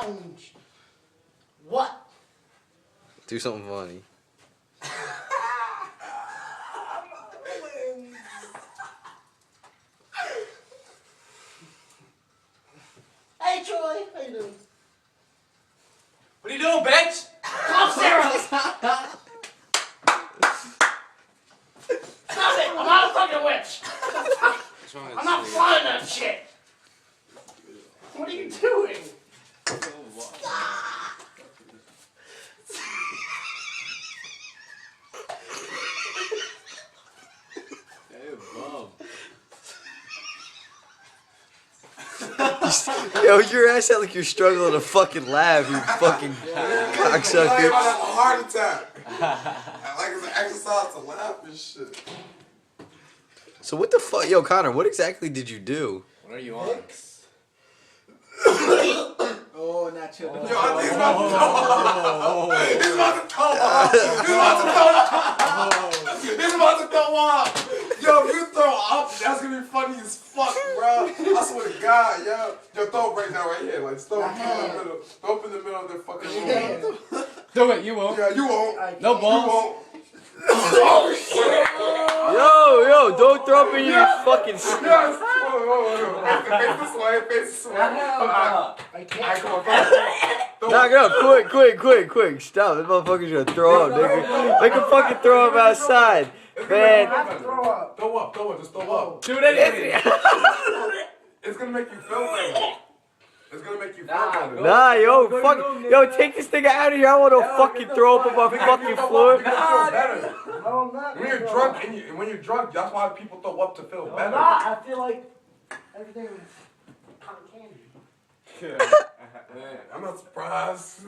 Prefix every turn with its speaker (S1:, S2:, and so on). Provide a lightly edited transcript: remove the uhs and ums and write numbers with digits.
S1: challenge. What?
S2: Do something funny.
S1: Hey Troy, how you doing?
S3: What are you doing, bitch?
S1: Come upstairs! Stop it! I'm not a fucking witch! I'm not flying that shit! What are you doing?
S2: Yo, your ass sound like you're struggling to fucking laugh, you fucking cocksucker.
S4: I'm about to have a heart attack. Like it's an exercise to laugh and shit.
S2: So what the fuck, yo, Connor? What exactly did you do?
S3: What are you on?
S5: Oh, not chill.
S4: Yo, I think he's about to throw up. He's about to throw up. He's about to throw up. He's about to throw up. Yo, if you throw up, that's gonna be funny as fuck, bro. I swear to God, yo. Yo, throw up right now, right here. Like, throw up in the middle. Throw up in the middle of their fucking room.
S3: Do it, you won't.
S4: Yeah, you won't.
S3: No
S4: You
S3: balls.
S4: won't.
S2: Yo, don't throw up in your fucking
S4: Yes. Face this way, face this way.
S1: I can't.
S4: Come on,
S2: knock it up, quick. Stop, this motherfucker's gonna throw up, nigga. Make him fucking throw up outside. Man.
S4: Throw up, just throw up.
S3: Do it anyway.
S4: It's gonna make you feel better. It's gonna make you feel better.
S2: Nah, yo, fuck, take this nigga out of here. I want to fucking throw up on my fucking floor.
S4: You're gonna feel better.
S1: No, I'm not.
S4: When you're drunk, when you're drunk, that's why people throw up to feel
S1: I'm
S4: better.
S1: not. I feel like everything is cotton candy.
S4: I'm not surprised.